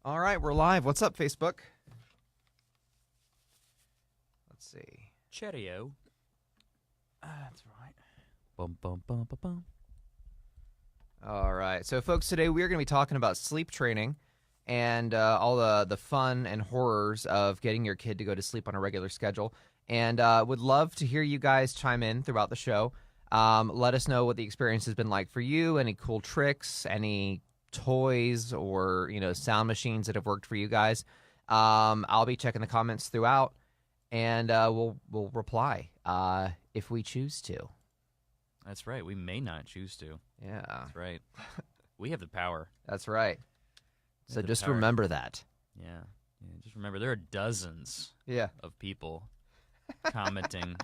All right, we're live. What's up, Facebook? Let's see. Cheerio. That's right. Bum, bum, bum, bum, bum. All right. So, folks, today we are going to be talking about sleep training and all the fun and horrors of getting your kid to go to sleep on a regular schedule. And would love to hear you guys chime in throughout the show. Let us know what the experience has been like for you, any cool tricks, any toys or, sound machines that have worked for you guys. I'll be checking the comments throughout, and we'll reply if we choose to. That's right. We may not choose to. Yeah. That's right. We have the power. That's right. So just power. remember that. Yeah. Just remember, there are dozens of people commenting.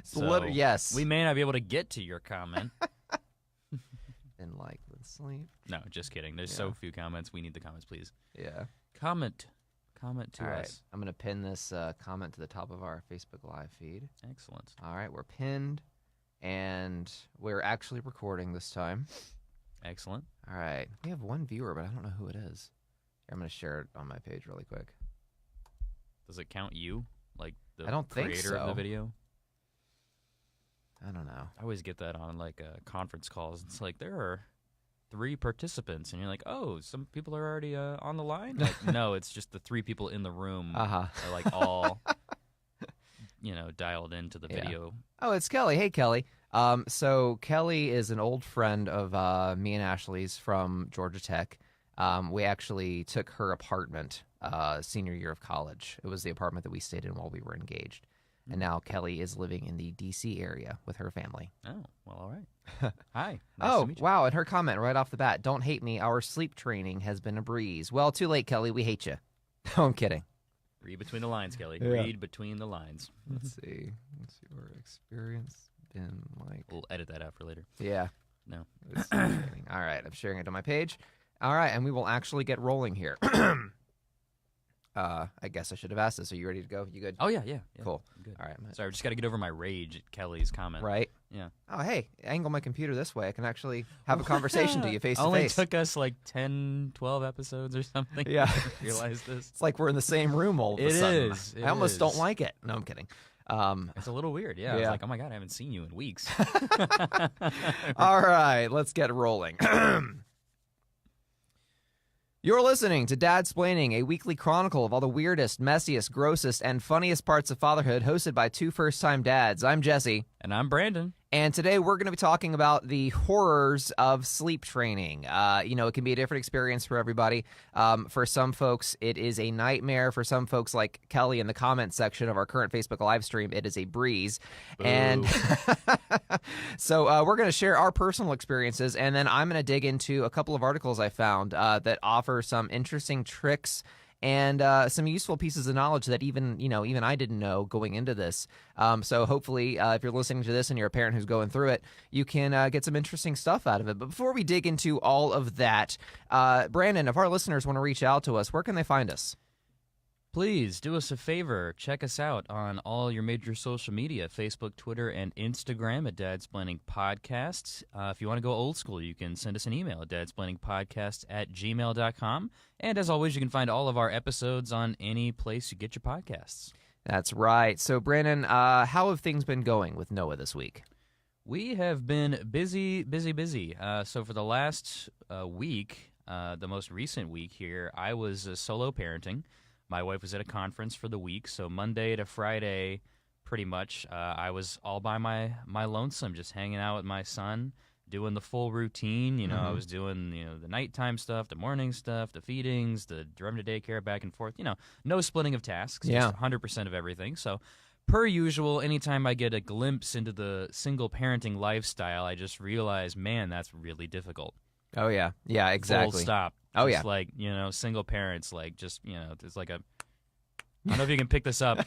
So yes. we may not be able to get to your comment. And like with sleep. No, just kidding. There's so few comments. We need the comments, please. Yeah. Comment to All us. Right. I'm going to pin this comment to the top of our Facebook Live feed. Excellent. All right. We're pinned, and we're actually recording this time. Excellent. All right. We have one viewer, but I don't know who it is. Here, I'm going to share it on my page really quick. Does it count you? Like the I don't think creator so. of the video? I don't know. I always get that on conference calls. It's like, there are 3 participants, and you're like, oh, some people are already on the line? Like, no, it's just the 3 people in the room are all dialed into the video. Oh, it's Kelly. Hey, Kelly. So Kelly is an old friend of me and Ashley's from Georgia Tech. We actually took her apartment senior year of college. It was the apartment that we stayed in while we were engaged. And now Kelly is living in the D.C. area with her family. Oh, well, all right. Hi. Nice to meet you. Wow. And her comment right off the bat, don't hate me. Our sleep training has been a breeze. Well, too late, Kelly. We hate you. No, I'm kidding. Read between the lines, Kelly. Yeah. Read between the lines. Let's see. What's your experience been like? We'll edit that out for later. Yeah. No. It's sleep training. All right. I'm sharing it on my page. All right. And we will actually get rolling here. I guess I should have asked this. Are you ready to go? You good? Oh, yeah. Cool. I'm good. All right. Sorry, I just got to get over my rage at Kelly's comment. Right? Yeah. Oh, hey, angle my computer this way. I can actually have a conversation to you face to Only face. took us like 10, 12 episodes or something Yeah. to realize this. It's like we're in the same room all of a sudden. It I almost is. don't like it. No, I'm kidding. It's a little weird, yeah. I was like, oh my God, I haven't seen you in weeks. All right, let's get rolling. You're listening to Dadsplaining, a weekly chronicle of all the weirdest, messiest, grossest, and funniest parts of fatherhood, hosted by 2 first-time dads. I'm Jesse. And I'm Brandon. And today we're going to be talking about the horrors of sleep training. It can be a different experience for everybody. For some folks, it is a nightmare. For some folks, like Kelly in the comments section of our current Facebook live stream, it is a breeze. Boo. And so we're going to share our personal experiences, and then I'm going to dig into a couple of articles I found that offer some interesting tricks and some useful pieces of knowledge that even I didn't know going into this. So hopefully, if you're listening to this and you're a parent who's going through it, you can get some interesting stuff out of it. But before we dig into all of that, Brandon, if our listeners want to reach out to us, where can they find us? Please do us a favor. Check us out on all your major social media, Facebook, Twitter, and Instagram at Dadsplaining Podcast. If you want to go old school, you can send us an email at dadsplainingpodcast@gmail.com. And as always, you can find all of our episodes on any place you get your podcasts. That's right. So, Brandon, how have things been going with Noah this week? We have been busy. So for the last week, the most recent week here, I was solo parenting. My wife was at a conference for the week, so Monday to Friday, pretty much, I was all by my lonesome, just hanging out with my son, doing the full routine. I was doing the nighttime stuff, the morning stuff, the feedings, the driving to daycare, back and forth. No splitting of tasks, just 100% of everything. So, per usual, anytime I get a glimpse into the single parenting lifestyle, I just realize, man, that's really difficult. Oh yeah, exactly. Full stop. Oh, just yeah. like, single parents, like, just, there's like a, I don't know if you can pick this up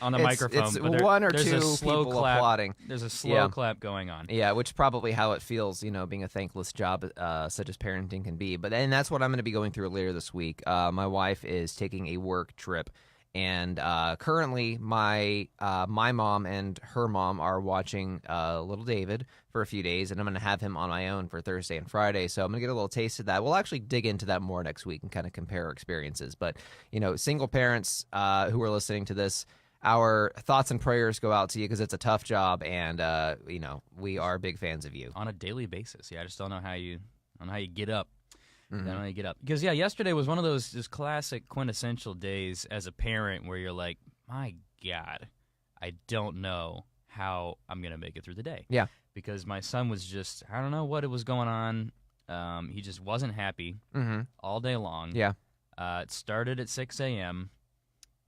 on the microphone. It's but one or there's two a slow people clap. applauding. There's a slow clap going on. Yeah, which is probably how it feels, being a thankless job such as parenting can be. But then that's what I'm going to be going through later this week. My wife is taking a work trip, And currently, my mom and her mom are watching little David for a few days, and I'm going to have him on my own for Thursday and Friday. So I'm going to get a little taste of that. We'll actually dig into that more next week and kind of compare our experiences. But, single parents who are listening to this, our thoughts and prayers go out to you because it's a tough job, and, we are big fans of you. On a daily basis. Yeah, I just don't know how you get up. I don't know how you get up. Because, yesterday was one of those just classic quintessential days as a parent where you're like, my God, I don't know how I'm going to make it through the day. Yeah. Because my son was just, I don't know what it was going on. He just wasn't happy all day long. Yeah. It started at 6 a.m.,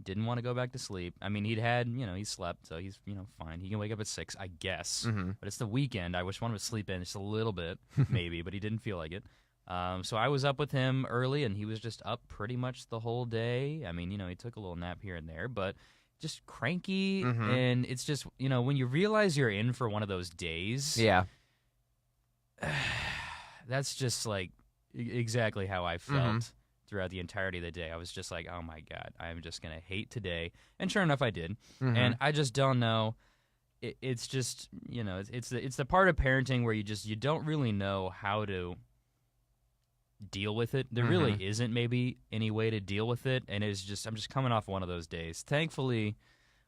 didn't want to go back to sleep. I mean, he slept, so he's, fine. He can wake up at 6, I guess. But it's the weekend. I wish wanted to sleep in just a little bit, maybe, but he didn't feel like it. So I was up with him early, and he was just up pretty much the whole day. I mean, he took a little nap here and there, but just cranky. And it's just, when you realize you're in for one of those days. Yeah. That's just like exactly how I felt throughout the entirety of the day. I was just like, oh my God, I'm just going to hate today. And sure enough, I did. And I just don't know. It's just, it's the part of parenting where you don't really know how to deal with it. There really isn't maybe any way to deal with it. And I'm just coming off one of those days. Thankfully,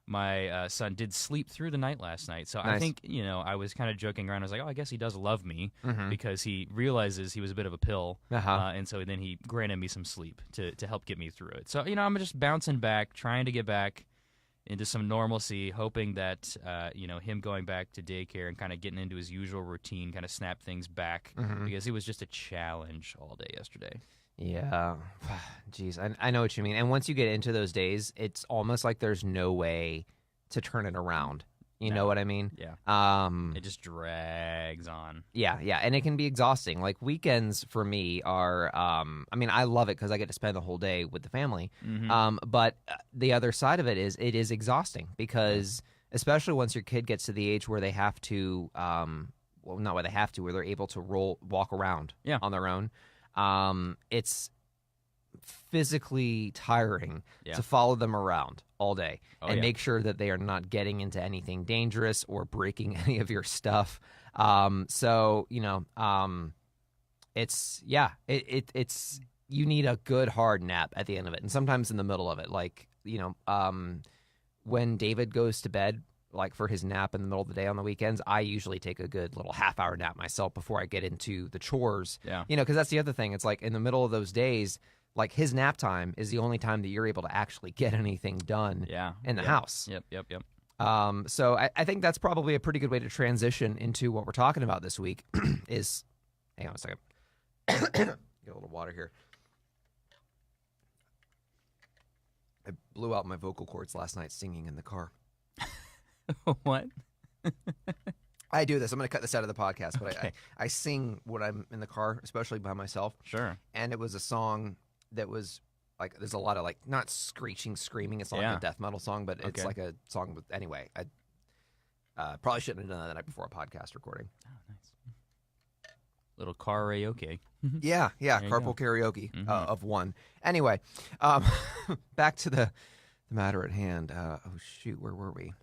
my son did sleep through the night last night. So nice. I think, I was kind of joking around. I was like, oh, I guess he does love me because he realizes he was a bit of a pill. And so then he granted me some sleep to help get me through it. So, I'm just bouncing back, trying to get back into some normalcy, hoping that, him going back to daycare and kind of getting into his usual routine kind of snap things back because it was just a challenge all day yesterday. Yeah. Jeez, I know what you mean. And once you get into those days, it's almost like there's no way to turn it around. You know what I mean? Yeah. It just drags on. Yeah. And it can be exhausting. Like weekends for me are, I love it because I get to spend the whole day with the family. But the other side of it is exhausting because especially once your kid gets to the age where they have to, not where they have to, where they're able to walk around on their own. It's physically tiring to follow them around all day and make sure that they are not getting into anything dangerous or breaking any of your stuff. It's you need a good hard nap at the end of it. And sometimes in the middle of it, like, when David goes to bed, like for his nap in the middle of the day on the weekends, I usually take a good little half-hour nap myself before I get into the chores. Yeah. Because that's the other thing. It's like in the middle of those days, like his nap time is the only time that you're able to actually get anything done in the house. Yep. So I think that's probably a pretty good way to transition into what we're talking about this week is, hang on a second. Get a little water here. I blew out my vocal cords last night singing in the car. What? I do this. I'm going to cut this out of the podcast, but Okay. I sing when I'm in the car, especially by myself. Sure. And it was a song that was like, there's a lot of like, not screeching, screaming. It's not like a death metal song, but it's like a song with, anyway, I probably shouldn't have done that the night before a podcast recording. Oh, nice. Little karaoke. Yeah. Carpool karaoke of one. Anyway, back to the matter at hand. Oh, shoot. Where were we?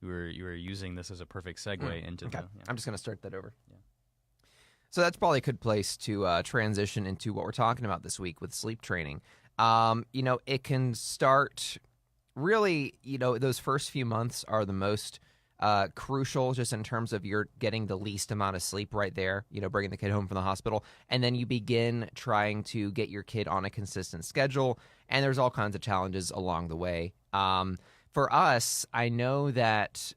You were using this as a perfect segue into okay. the... I'm just going to start that over. Yeah. So that's probably a good place to transition into what we're talking about this week with sleep training. It can start really, those first few months are the most crucial just in terms of you're getting the least amount of sleep right there, bringing the kid home from the hospital. And then you begin trying to get your kid on a consistent schedule. And there's all kinds of challenges along the way. For us, I know that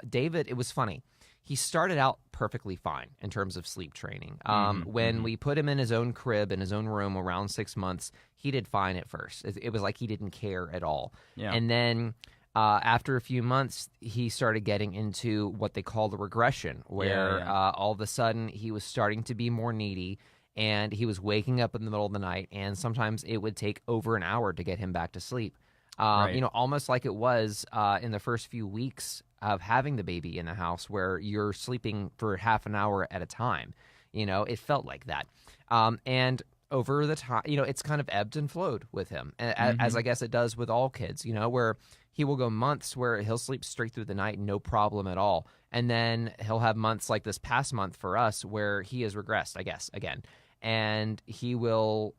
David, it was funny. He started out perfectly fine in terms of sleep training. When we put him in his own crib, in his own room around 6 months, he did fine at first. It was like he didn't care at all. Yeah. And then after a few months, he started getting into what they call the regression, where all of a sudden he was starting to be more needy. And he was waking up in the middle of the night, and sometimes it would take over an hour to get him back to sleep. Almost like it was in the first few weeks of having the baby in the house where you're sleeping for half an hour at a time. It felt like that. And over the time, it's kind of ebbed and flowed with him, as I guess it does with all kids, where he will go months where he'll sleep straight through the night, no problem at all. And then he'll have months like this past month for us where he has regressed, I guess, again. And he will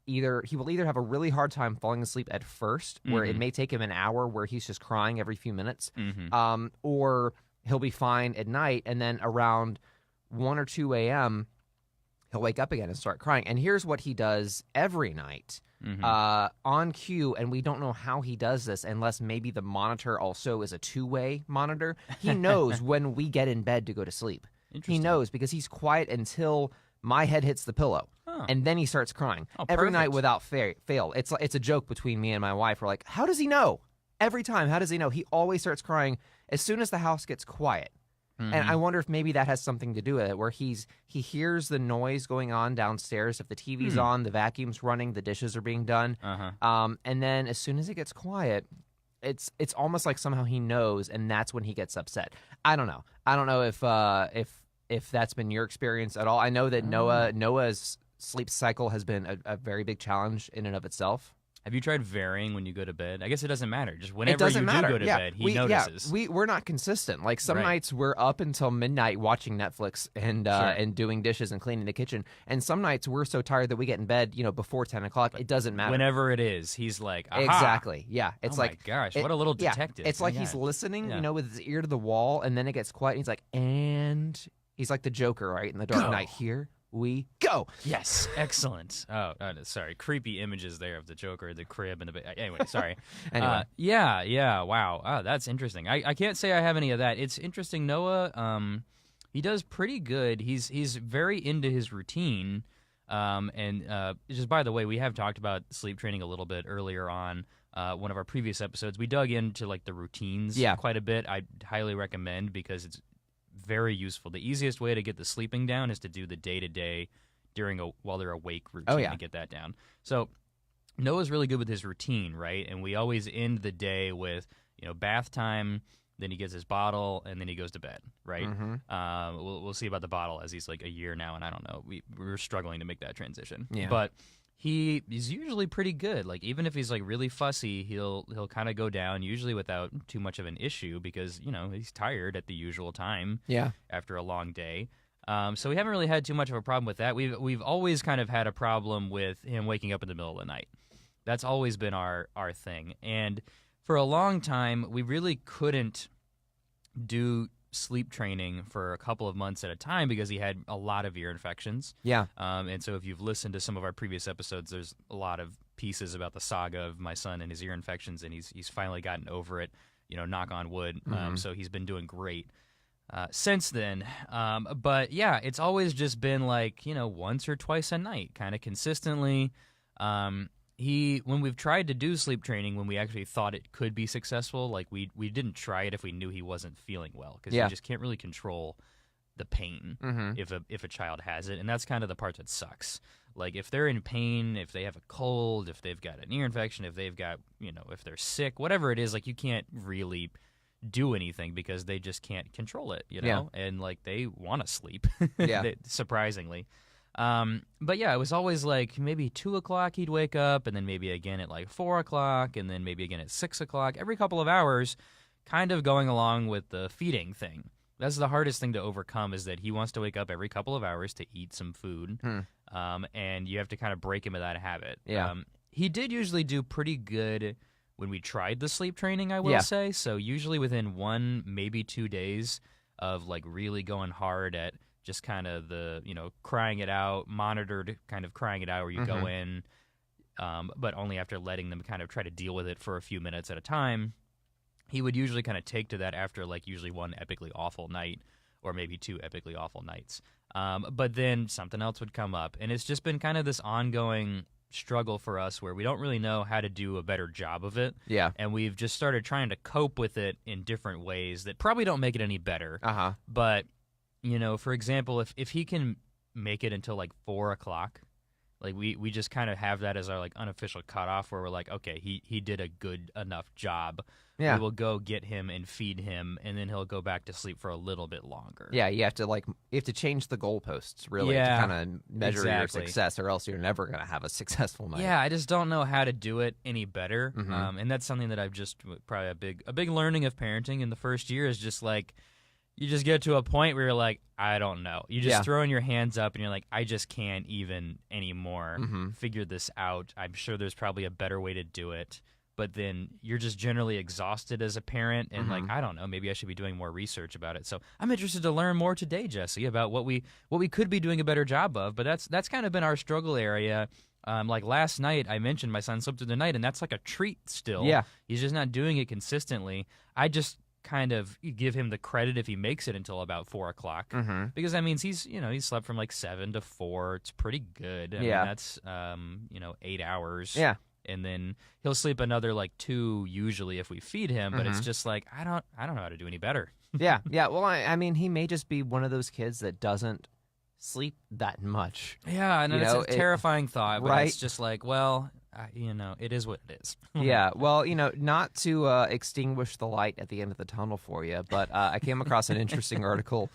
either have a really hard time falling asleep at first, where it may take him an hour where he's just crying every few minutes, or he'll be fine at night, and then around 1 or 2 a.m., he'll wake up again and start crying. And here's what he does every night on cue, and we don't know how he does this unless maybe the monitor also is a two-way monitor. He knows when we get in bed to go to sleep. He knows because he's quiet until my head hits the pillow, and then he starts crying every night without fail. It's a joke between me and my wife. We're like, how does he know? Every time, how does he know? He always starts crying as soon as the house gets quiet. And I wonder if maybe that has something to do with it, where he hears the noise going on downstairs. If the TV's on, the vacuum's running, the dishes are being done, and then as soon as it gets quiet, it's almost like somehow he knows, and that's when he gets upset. I don't know. I don't know if that's been your experience at all. I know that Noah's sleep cycle has been a very big challenge in and of itself. Have you tried varying when you go to bed? I guess it doesn't matter. Just whenever you do go to bed, he notices. We're not consistent. Like some nights we're up until midnight watching Netflix and doing dishes and cleaning the kitchen. And some nights we're so tired that we get in bed, before 10 o'clock. It doesn't matter. Whenever it is, he's like, aha. Exactly. Yeah. It's my gosh, what a little detective. It's like he's listening, with his ear to the wall, and then it gets quiet. And he's like, and he's like the Joker, right? In the Dark Knight. Here we go. Yes, excellent. Oh, sorry, creepy images there of the Joker, the crib, and anyway, sorry. Anyway. Yeah, wow. Oh, that's interesting. I can't say I have any of that. It's interesting. Noah, he does pretty good. He's very into his routine. And just by the way, we have talked about sleep training a little bit earlier on one of our previous episodes. We dug into like the routines quite a bit. I highly recommend because it's very useful. The easiest way to get the sleeping down is to do the day-to-day while they're awake routine to get that down. So Noah's really good with his routine, right? And we always end the day with, bath time, then he gets his bottle, and then he goes to bed, right? We'll see about the bottle as he's like a year now, and I don't know. We're struggling to make that transition. Yeah. But he's usually pretty good. Like even if he's like really fussy, he'll kind of go down usually without too much of an issue because he's tired at the usual time. Yeah. After a long day. So we haven't really had too much of a problem with that. We've always kind of had a problem with him waking up in the middle of the night. That's always been our thing. And for a long time, we really couldn't do sleep training for a couple of months at a time because he had a lot of ear infections. Yeah. And so if you've listened to some of our previous episodes, there's a lot of pieces about the saga of my son and his ear infections, and he's finally gotten over it, knock on wood. So he's been doing great since then. But yeah, it's always just been like, once or twice a night, kind of consistently. When we've tried to do sleep training, when we actually thought it could be successful, like we didn't try it if we knew he wasn't feeling well, because you just can't really control the pain if a child has it, and that's kind of the part that sucks. Like if they're in pain, if they have a cold, if they've got an ear infection, if they've got if they're sick, whatever it is, like you can't really do anything because they just can't control it, and like they want to sleep, surprisingly. But yeah, it was always like maybe 2 o'clock he'd wake up, and then maybe again at like 4 o'clock, and then maybe again at 6 o'clock, every couple of hours, kind of going along with the feeding thing. That's the hardest thing to overcome, is that he wants to wake up every couple of hours to eat some food, and you have to kind of break him of that habit. Yeah. He did usually do pretty good when we tried the sleep training, I will say. So usually within 1, maybe 2 days of like really going hard at just kind of the, crying it out, monitored kind of crying it out, where you go in, but only after letting them kind of try to deal with it for a few minutes at a time. He would usually kind of take to that after like usually 1 epically awful night, or maybe 2 epically awful nights. But then something else would come up, and it's just been kind of this ongoing struggle for us where we don't really know how to do a better job of it. Yeah. And we've just started trying to cope with it in different ways that probably don't make it any better. But for example, if he can make it until like 4 o'clock, Like we just kind of have that as our like unofficial cutoff where we're like, okay, he did a good enough job. Yeah. We will go get him and feed him, and then he'll go back to sleep for a little bit longer. Yeah, you have to change the goalposts really to kind of measure your success, or else you're never going to have a successful night. Yeah, I just don't know how to do it any better, and that's something that I've just probably a big learning of parenting in the first year is just like you just get to a point where you're like, I don't know. You just throw in your hands up and you're like, I just can't even anymore figure this out. I'm sure there's probably a better way to do it. But then you're just generally exhausted as a parent, and like, I don't know, maybe I should be doing more research about it. So I'm interested to learn more today, Jesse, about what we could be doing a better job of. But that's kind of been our struggle area. Like last night, I mentioned my son slept through the night, and that's like a treat still. Yeah. He's just not doing it consistently. I just kind of give him the credit if he makes it until about 4 o'clock, because that means he's slept from like 7 to 4. It's pretty good. I mean, that's 8 hours. Yeah. And then he'll sleep another like 2 usually if we feed him, but it's just like I don't know how to do any better. Yeah. Well, I mean, he may just be one of those kids that doesn't sleep that much. Yeah, and it's a terrifying thought, but right? it's just like, well, it is what it is. Yeah, well, not to extinguish the light at the end of the tunnel for you, but I came across an interesting article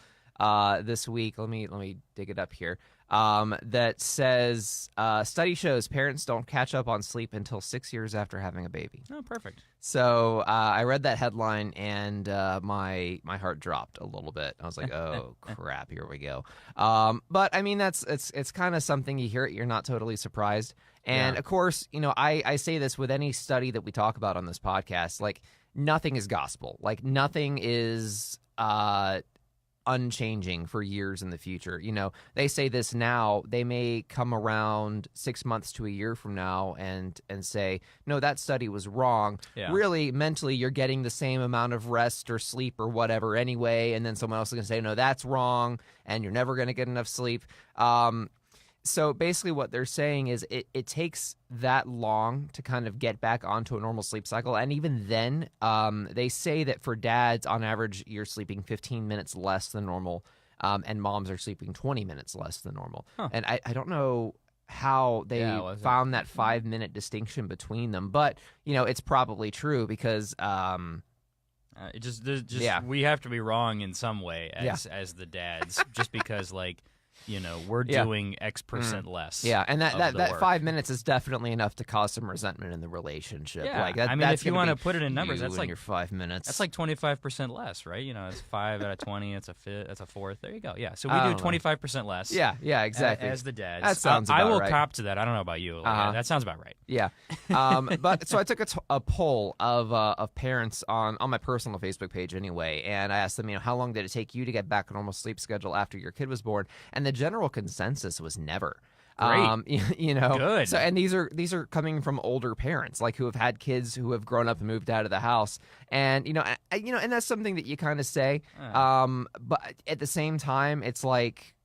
this week. Let me dig it up here. That says study shows parents don't catch up on sleep until 6 years after having a baby. Oh, perfect. So I read that headline and my heart dropped a little bit. I was like, oh crap, here we go. But I mean, it's kind of something you hear it, you're not totally surprised. And of course, I say this with any study that we talk about on this podcast. Like, nothing is gospel. Like, nothing is unchanging for years in the future. They say this now, they may come around 6 months to a year from now and say, no, that study was wrong. Yeah. Really, mentally, you're getting the same amount of rest or sleep or whatever anyway, and then someone else is going to say, no, that's wrong, and you're never going to get enough sleep. So basically what they're saying is it takes that long to kind of get back onto a normal sleep cycle. And even then, they say that for dads, on average, you're sleeping 15 minutes less than normal, and moms are sleeping 20 minutes less than normal. Huh. And I don't know how they found that 5-minute distinction between them, but, it's probably true because... we have to be wrong in some way as the dads, just because we're doing X percent less. Yeah, and that 5 minutes is definitely enough to cause some resentment in the relationship. Yeah, that's if you want to put it in numbers, that's like your 5 minutes. That's like 25% less, right? It's 5 out of 20. It's a fifth. That's a fourth. There you go. Yeah, so we do 25% less. Yeah, exactly. As the dads, that sounds about right. I will cop to that. I don't know about you. That sounds about right. Yeah, but so I took a poll of parents on my personal Facebook page anyway, and I asked them, how long did it take you to get back a normal sleep schedule after your kid was born? And the general consensus was never. Great. Good. So, and these are coming from older parents, like who have had kids who have grown up and moved out of the house, and and that's something that you kind of say. But at the same time, it's like,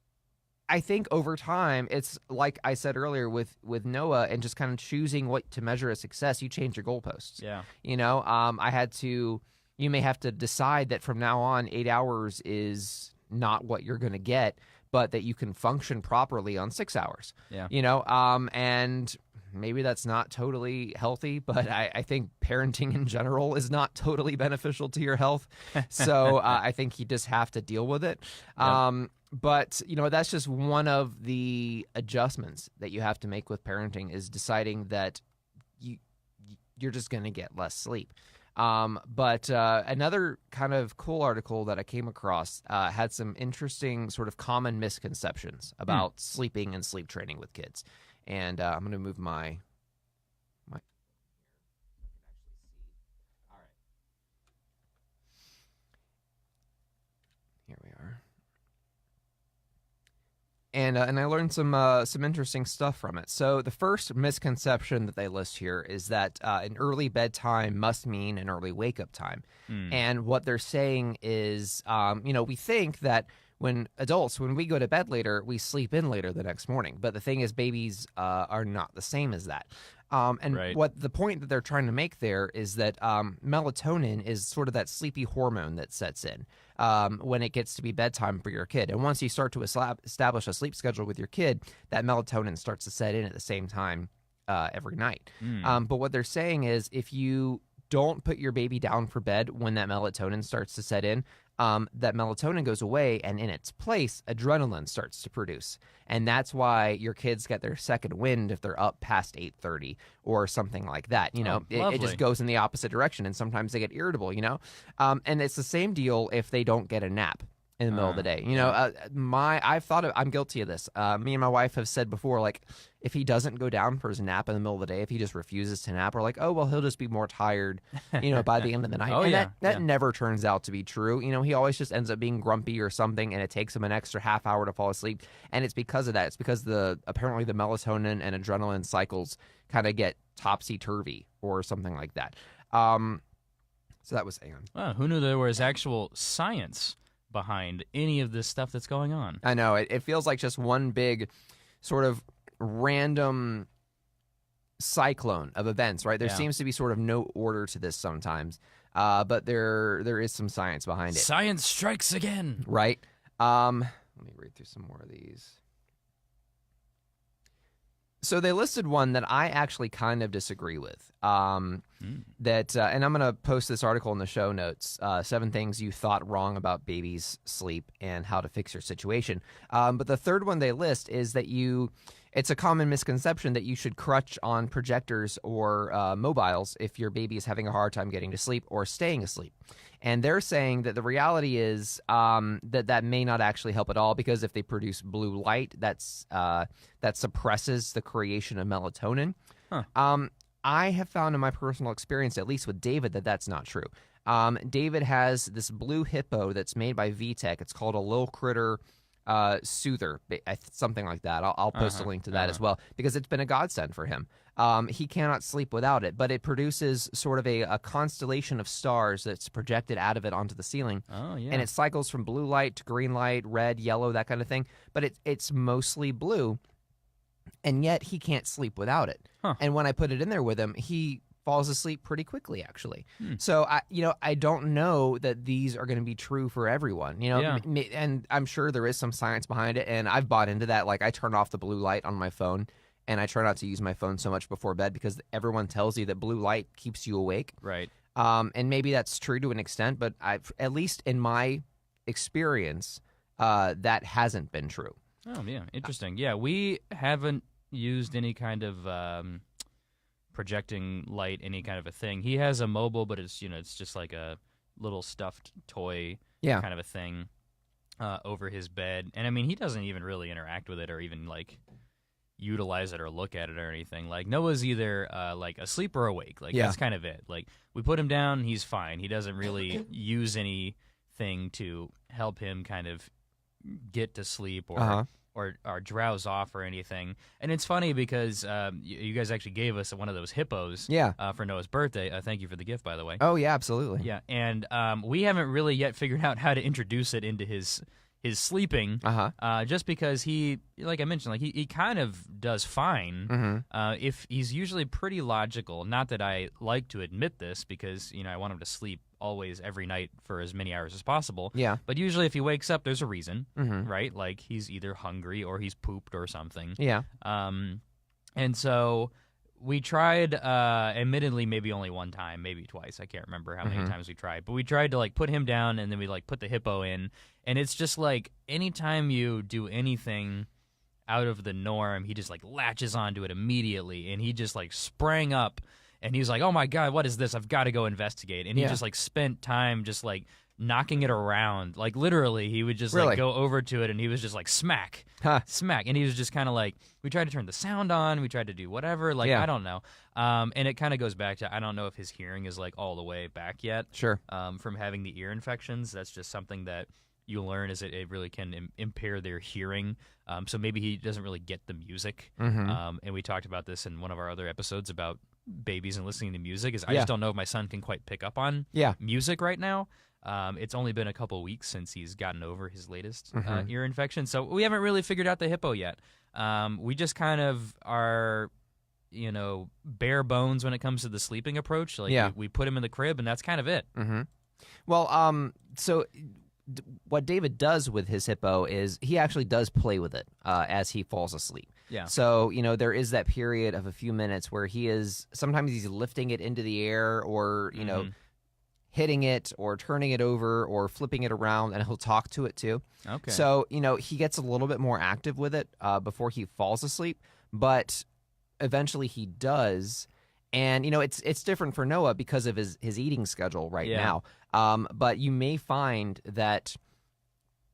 I think over time, it's like I said earlier with Noah, and just kind of choosing what to measure as success. You change your goalposts. Yeah. I had to. You may have to decide that from now on, 8 hours is not what you're going to get, but that you can function properly on 6 hours. Yeah. And maybe that's not totally healthy, but I think parenting in general is not totally beneficial to your health. So I think you just have to deal with it. Yep. But, that's just one of the adjustments that you have to make with parenting, is deciding that you're just going to get less sleep. But another kind of cool article that I came across had some interesting sort of common misconceptions about sleeping and sleep training with kids. And I'm going to move my... All right. Here we are. And I learned some interesting stuff from it. So the first misconception that they list here is that an early bedtime must mean an early wake-up time. And what they're saying is, we think that when we go to bed later, we sleep in later the next morning. But the thing is, babies are not the same as that. And Right. what the point that they're trying to make there is that melatonin is sort of that sleepy hormone that sets in when it gets to be bedtime for your kid. And once you start to establish a sleep schedule with your kid, that melatonin starts to set in at the same time every night. But what they're saying is if you don't put your baby down for bed when that melatonin starts to set in, that melatonin goes away, and in its place, adrenaline starts to produce. And that's why your kids get their second wind if they're up past 8:30 or something like that. You know, it just goes in the opposite direction, and sometimes they get irritable, you know? And it's the same deal if they don't get a nap in the middle of the day. You know, I'm guilty of this. Me and my wife have said before, like, if he doesn't go down for his nap in the middle of the day, if he just refuses to nap, we're like, oh, well, he'll just be more tired, you know, by the end of the night. That never turns out to be true. You know, he always just ends up being grumpy or something, and it takes him an extra half hour to fall asleep. And it's because of that. It's because apparently the melatonin and adrenaline cycles kind of get topsy-turvy or something like that. So that was hang on. Well, who knew there was actual science behind any of this stuff that's going on? I know. It feels like just one big sort of random cyclone of events, right? There seems to be sort of no order to this sometimes, but there is some science behind it. Science strikes again. Right. Let me read through some more of these. So they listed one that I actually kind of disagree with. And I'm going to post this article in the show notes, 7 things you thought wrong about babies' sleep and how to fix your situation. But the third one they list is that it's a common misconception that you should crutch on projectors or mobiles if your baby is having a hard time getting to sleep or staying asleep. And they're saying that the reality is that may not actually help at all, because if they produce blue light, that suppresses the creation of melatonin. Huh. I have found in my personal experience, at least with David, that that's not true. David has this blue hippo that's made by VTech. It's called a Lil Critter Soother, something like that. I'll post a link to that as well, because it's been a godsend for him. He cannot sleep without it, but it produces sort of a constellation of stars that's projected out of it onto the ceiling. Oh, yeah. And it cycles from blue light to green light, red, yellow, that kind of thing. But it's mostly blue, and yet he can't sleep without it. Huh. And when I put it in there with him, he falls asleep pretty quickly, actually. So I don't know that these are going to be true for everyone, you know, and I'm sure there is some science behind it, and I've bought into that. Like, I turn off the blue light on my phone, and I try not to use my phone so much before bed, because everyone tells you that blue light keeps you awake. Right. And maybe that's true to an extent, but at least in my experience, that hasn't been true. Oh, yeah. Interesting. Yeah, we haven't used any kind of projecting light, any kind of a thing. He has a mobile, but it's just like a little stuffed toy kind of a thing over his bed. And I mean, he doesn't even really interact with it or even like utilize it or look at it or anything. Like, Noah's either like asleep or awake. Like, that's kind of it. Like, we put him down, he's fine. He doesn't really use anything to help him kind of get to sleep or drowse off or anything. And it's funny because you guys actually gave us one of those hippos for Noah's birthday. Thank you for the gift, by the way. Oh, yeah, absolutely. Yeah, and we haven't really yet figured out how to introduce it into his sleeping, just because he, like I mentioned, like he kind of does fine. If he's usually pretty logical. Not that I like to admit this, because I want him to sleep always every night for as many hours as possible. Yeah. But usually if he wakes up, there's a reason, right? Like, he's either hungry or he's pooped or something. Yeah. And so we tried, admittedly, maybe only one time, maybe twice. I can't remember how many times we tried. But we tried to, like, put him down, and then we, like, put the hippo in. And it's just, like, anytime you do anything out of the norm, he just, like, latches onto it immediately. And he just, like, sprang up, and he's like, oh, my God, what is this? I've got to go investigate. And he just, like, spent time just, like, knocking it around. Like, literally, he would just, like, go over to it, and he was just, like, smack. Smack. And he was just kind of like, we tried to turn the sound on, we tried to do whatever, like, I don't know. And it kind of goes back to, I don't know if his hearing is, like, all the way back yet. Sure. From having the ear infections. That's just something that you learn, is it really can impair their hearing. So maybe he doesn't really get the music. And we talked about this in one of our other episodes about babies and listening to music. I just don't know if my son can quite pick up on music right now. It's only been a couple weeks since he's gotten over his latest ear infection, so we haven't really figured out the hippo yet. We just kind of are, bare bones when it comes to the sleeping approach. Like we put him in the crib, and that's kind of it. Well, so what David does with his hippo is he actually does play with it as he falls asleep. Yeah. So, there is that period of a few minutes where sometimes he's lifting it into the air or, hitting it or turning it over or flipping it around, and he'll talk to it too. Okay. So, he gets a little bit more active with it before he falls asleep, but eventually he does. And, it's different for Noah because of his eating schedule right now. But you may find that,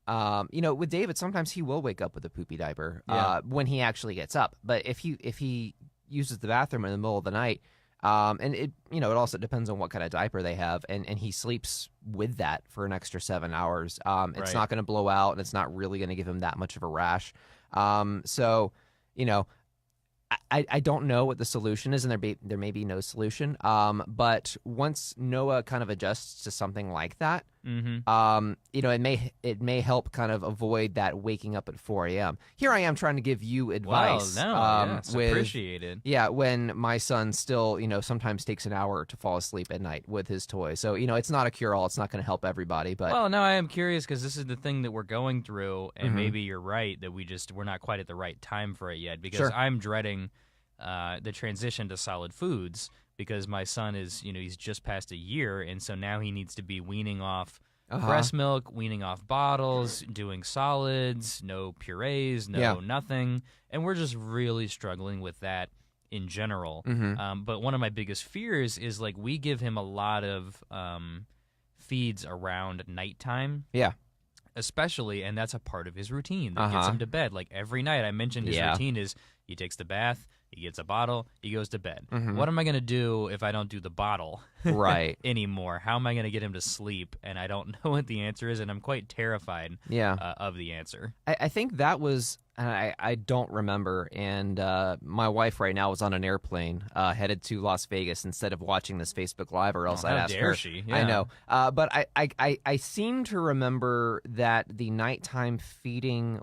with David, sometimes he will wake up with a poopy diaper when he actually gets up. But if he uses the bathroom in the middle of the night, and it also depends on what kind of diaper they have, and he sleeps with that for an extra 7 hours. It's not going to blow out, and it's not really going to give him that much of a rash. So, I don't know what the solution is, and there may be no solution. But once Noah kind of adjusts to something like that, it may help kind of avoid that waking up at 4 a.m. Here I am trying to give you advice. It's appreciated. Yeah, when my son still, sometimes takes an hour to fall asleep at night with his toy. So, it's not a cure-all. It's not going to help everybody. But I am curious because this is the thing that we're going through, and maybe you're right that we're not quite at the right time for it yet, because I'm dreading the transition to solid foods, because my son is, he's just past a year, and so now he needs to be weaning off breast milk, weaning off bottles, doing solids, no purees, nothing, and we're just really struggling with that in general. But one of my biggest fears is, like, we give him a lot of feeds around nighttime. Yeah. Especially, and that's a part of his routine that gets him to bed. Like, every night, I mentioned his routine is he takes the bath, he gets a bottle, he goes to bed. What am I going to do if I don't do the bottle anymore? How am I going to get him to sleep? And I don't know what the answer is, and I'm quite terrified of the answer. I think that was, I don't remember, and my wife right now is on an airplane headed to Las Vegas instead of watching this Facebook Live, or else I'd ask her. How dare she? Yeah. I know. But I seem to remember that the nighttime feeding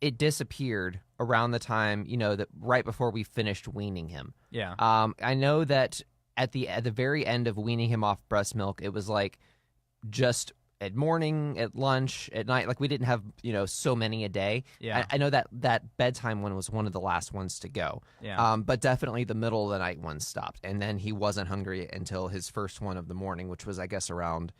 it disappeared around the time, that right before we finished weaning him. Yeah. I know that at the very end of weaning him off breast milk, it was like just at morning, at lunch, at night. Like, we didn't have, so many a day. Yeah. I know that bedtime one was one of the last ones to go. Yeah. But definitely the middle of the night one stopped. And then he wasn't hungry until his first one of the morning, which was, I guess, around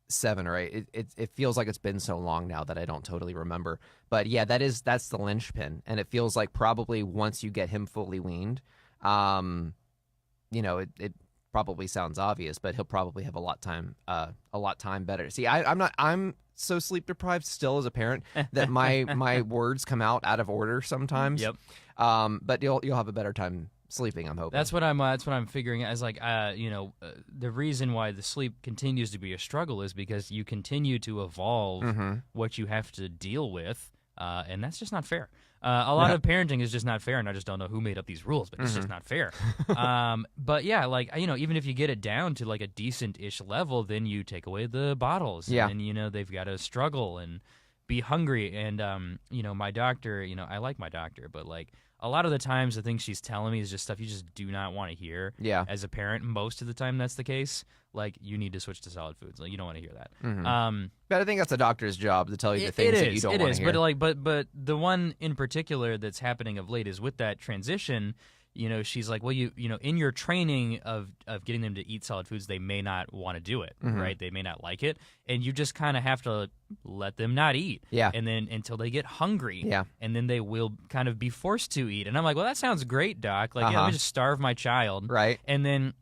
7 or 8. It feels like it's been so long now that I don't totally remember. But yeah, that's the linchpin, and it feels like probably once you get him fully weaned, it probably sounds obvious, but he'll probably have a lot time better. See, I'm so sleep deprived still as a parent that my words come out of order sometimes. Yep. But you'll have a better time sleeping, I'm hoping. That's what I'm figuring out. Is like, the reason why the sleep continues to be a struggle is because you continue to evolve what you have to deal with, and that's just not fair. A lot of parenting is just not fair, and I just don't know who made up these rules, but it's just not fair. But yeah, like, even if you get it down to like a decent-ish level, then you take away the bottles, and they've got to struggle and be hungry. And my doctor, I like my doctor, but like, a lot of the times, the things she's telling me is just stuff you just do not want to hear. Yeah. As a parent, most of the time that's the case. Like, you need to switch to solid foods. Like, you don't want to hear that. But I think that's a doctor's job to tell you the things that you don't want to hear. But the one in particular that's happening of late is with that transition. She's like, well, in your training of getting them to eat solid foods, they may not want to do it, right? They may not like it, and you just kind of have to let them not eat, and then until they get hungry, and then they will kind of be forced to eat. And I'm like, well, that sounds great, doc. Like, let me just starve my child, right? And then.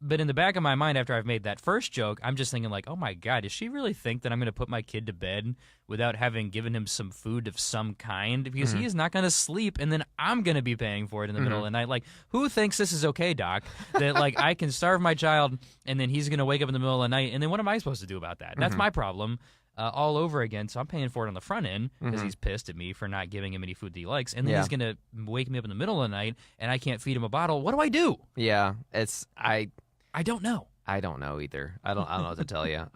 But in the back of my mind, after I've made that first joke, I'm just thinking like, oh my God, does she really think that I'm going to put my kid to bed without having given him some food of some kind? Because he is not going to sleep, and then I'm going to be paying for it in the middle of the night. Like, who thinks this is okay, doc? That like I can starve my child, and then he's going to wake up in the middle of the night, and then what am I supposed to do about that? That's my problem. All over again, so I'm paying for it on the front end because he's pissed at me for not giving him any food that he likes, and then he's going to wake me up in the middle of the night, and I can't feed him a bottle. What do I do? Yeah, I don't know. I don't know either. I don't know what to tell you.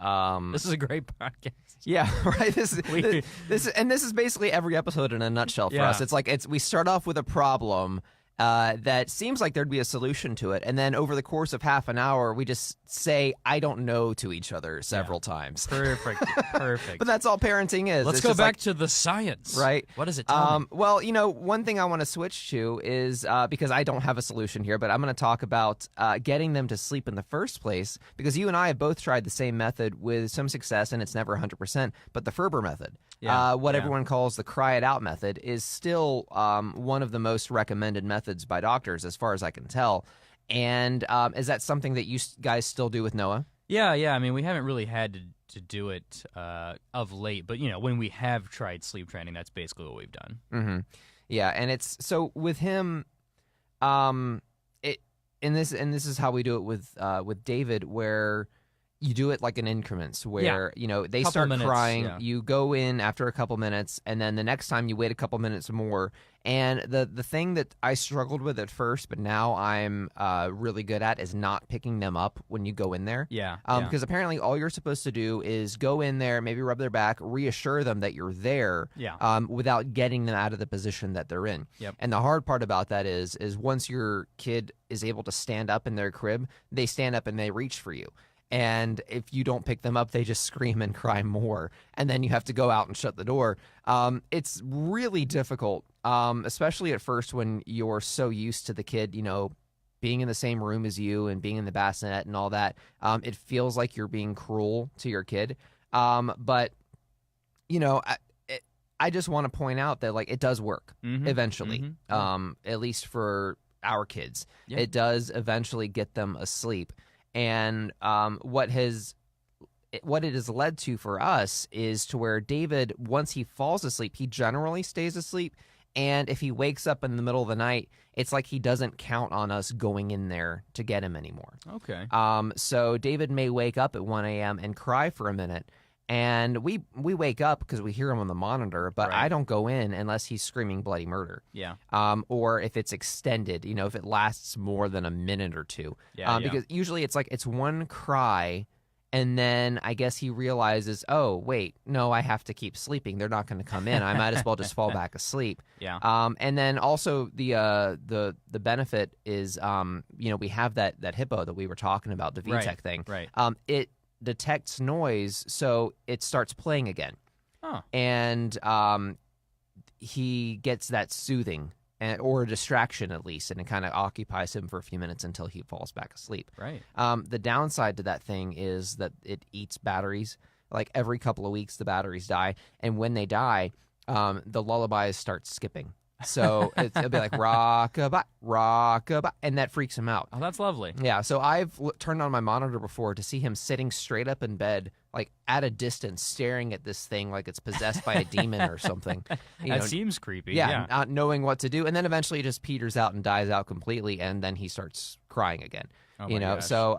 This is a great podcast. Yeah, right. This is basically every episode in a nutshell for us. It's like we start off with a problem that seems like there'd be a solution to it, and then over the course of half an hour, we just say "I don't know" to each other several times. Perfect. But that's all parenting is. Let's go back to the science. Right. What does it tell me? Well, one thing I want to switch to is because I don't have a solution here, but I'm going to talk about getting them to sleep in the first place, because you and I have both tried the same method with some success, and it's never 100%. But the Ferber method, what everyone calls the cry it out method, is still one of the most recommended methods by doctors, as far as I can tell. And is that something that you guys still do with Noah? Yeah. I mean, we haven't really had to do it of late, but when we have tried sleep training, that's basically what we've done. Mm-hmm. Yeah, and it's so with him, and this is how we do it with David, where you do it like in increments, where they start crying, you go in after a couple minutes, and then the next time you wait a couple minutes more. And the thing that I struggled with at first, but now I'm really good at, is not picking them up when you go in there. Because apparently all you're supposed to do is go in there, maybe rub their back, reassure them that you're there, without getting them out of the position that they're in. And the hard part about that is once your kid is able to stand up in their crib, they stand up and they reach for you. And if you don't pick them up, they just scream and cry more. And then you have to go out and shut the door. It's really difficult, especially at first when you're so used to the kid, being in the same room as you and being in the bassinet and all that. It feels like you're being cruel to your kid. But, I just want to point out that, it does work eventually, at least for our kids. It does eventually get them asleep. And what it has led to for us is to where David, once he falls asleep, he generally stays asleep. And if he wakes up in the middle of the night, it's like he doesn't count on us going in there to get him anymore. Okay. So David may wake up at 1 a.m. and cry for a minute. And we wake up because we hear him on the monitor, but I don't go in unless he's screaming bloody murder. Or if it's extended, if it lasts more than a minute or two. Because usually it's one cry, and then I guess he realizes, oh, wait, no, I have to keep sleeping. They're not going to come in. I might as well just fall back asleep. And then also the benefit is, we have that hippo that we were talking about, the VTech thing. It detects noise, so it starts playing again. And he gets that soothing or a distraction at least, and it kind of occupies him for a few minutes until he falls back asleep. The downside to that thing is that it eats batteries. Like every couple of weeks the batteries die, and when they die, the lullabies start skipping. So it'll be like rock-a-bye, rock-a-bye, and that freaks him out. Oh, that's lovely. Yeah, so I've turned on my monitor before to see him sitting straight up in bed, like at a distance, staring at this thing like it's possessed by a demon or something. That seems creepy. Not knowing what to do, and then eventually it just peters out and dies out completely, and then he starts crying again. Oh my gosh. So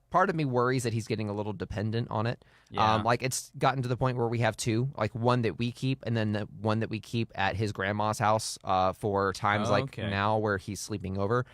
part of me worries that he's getting a little dependent on it. It's gotten to the point where we have two, like one that we keep, and then the one that we keep at his grandma's house for times now where he's sleeping over.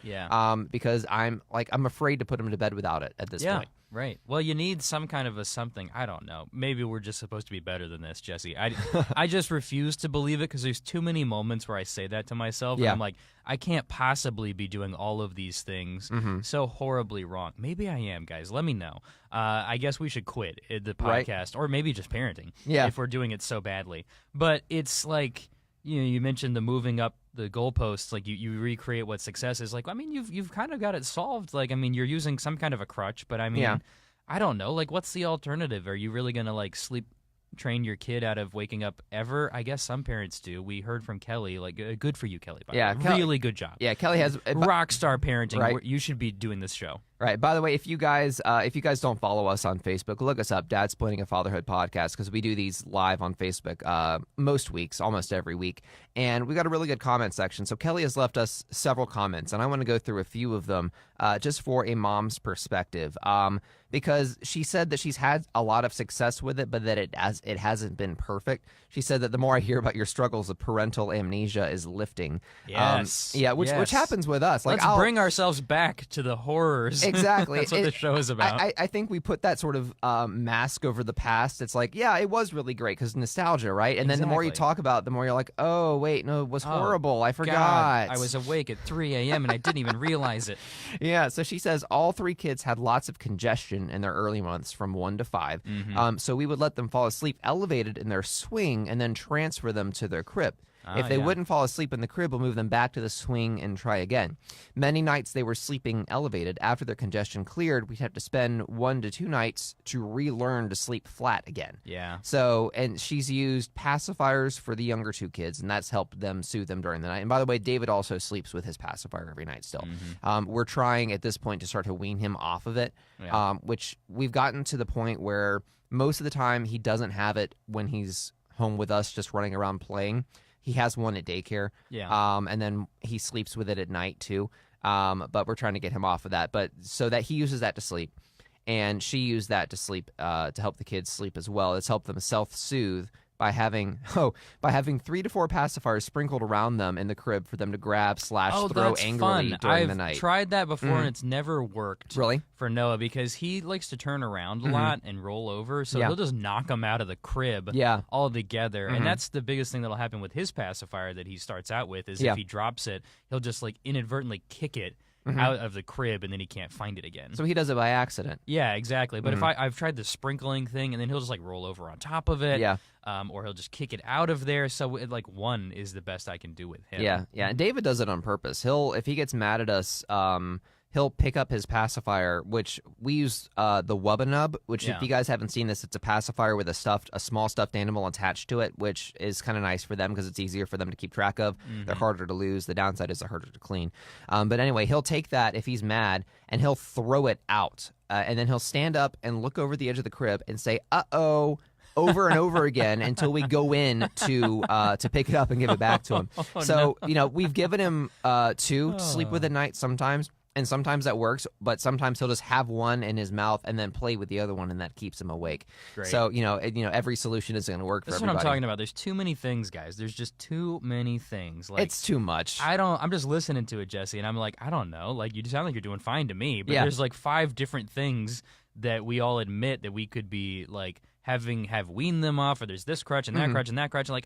Because I'm afraid to put him to bed without it at this point. Right. Well, you need some kind of a something. I don't know. Maybe we're just supposed to be better than this, Jesse. I just refuse to believe it because there's too many moments where I say that to myself. And I'm like, I can't possibly be doing all of these things so horribly wrong. Maybe I am, guys. Let me know. I guess we should quit the podcast or maybe just parenting if we're doing it so badly. But it's like, you mentioned the moving up the goalposts, like you recreate what success is. Like, I mean, you've kind of got it solved. Like, I mean, you're using some kind of a crutch, but I mean, I don't know. Like, what's the alternative? Are you really gonna sleep train your kid out of waking up ever? I guess some parents do. We heard from Kelly. Good for you, Kelly. By the way. Really good job. Yeah, Kelly has rock star parenting. Right. You should be doing this show. Right. By the way, if you guys don't follow us on Facebook, look us up, Dadsplaining a Fatherhood Podcast, because we do these live on Facebook most weeks, almost every week. And we got a really good comment section. So Kelly has left us several comments, and I want to go through a few of them just for a mom's perspective. because she said that she's had a lot of success with it, but that it hasn't been perfect. She said that the more I hear about your struggles of parental amnesia is lifting. Yes. Which happens with us. Like, let's bring ourselves back to the horrors. Exactly. That's what the show is about. I think we put that sort of mask over the past. It's like, yeah, it was really great because nostalgia, right? And then the more you talk about it, the more you're like, oh, wait, no, it was horrible. I forgot. God, I was awake at 3 a.m. and I didn't even realize it. Yeah, so she says all 3 kids had lots of congestion in their early months from 1 to 5. So we would let them fall asleep elevated in their swing and then transfer them to their crib. If they wouldn't fall asleep in the crib, we'll move them back to the swing and try again. Many nights they were sleeping elevated. After their congestion cleared, we'd have to spend 1 to 2 nights to relearn to sleep flat again. Yeah. So, and she's used pacifiers for the younger 2 kids, and that's helped them soothe them during the night. And by the way, David also sleeps with his pacifier every night still. We're trying at this point to start to wean him off of it, which we've gotten to the point where most of the time he doesn't have it when he's home with us just running around playing. He has one at daycare, and then he sleeps with it at night too. But we're trying to get him off of that. But so that he uses that to sleep, and she used that to sleep to help the kids sleep as well. It's helped them self-soothe by having 3 to 4 pacifiers sprinkled around them in the crib for them to grab / throw angrily during the night. I've tried that before and it's never worked. Really? For Noah, because he likes to turn around a lot and roll over, so he'll just knock him out of the crib altogether. And that's the biggest thing that'll happen with his pacifier that he starts out with is if he drops it, he'll just like inadvertently kick it out of the crib, and then he can't find it again. So he does it by accident. Yeah, exactly. But if I've tried the sprinkling thing, and then he'll just like roll over on top of it, or he'll just kick it out of there. So like 1 is the best I can do with him. Yeah. And David does it on purpose. If he gets mad at us, he'll pick up his pacifier, which we use the Wubbanub, which if you guys haven't seen this, it's a pacifier with a small stuffed animal attached to it, which is kind of nice for them because it's easier for them to keep track of. They're harder to lose. The downside is they're harder to clean. But anyway, he'll take that if he's mad, and he'll throw it out. And then he'll stand up and look over the edge of the crib and say, uh-oh, over and over again until we go in to pick it up and give it back to him. We've given him 2 to sleep with at night sometimes. And sometimes that works, but sometimes he'll just have one in his mouth and then play with the other one, and that keeps him awake. Great. So, every solution isn't going to work for everybody. That's what I'm talking about. There's too many things, guys. There's just too many things. Like, it's too much. I'm just listening to it, Jesse, and I'm like, I don't know. Like, you sound like you're doing fine to me, but there's like 5 different things that we all admit that we could be like have weaned them off, or there's this crutch and that crutch and that crutch. And like,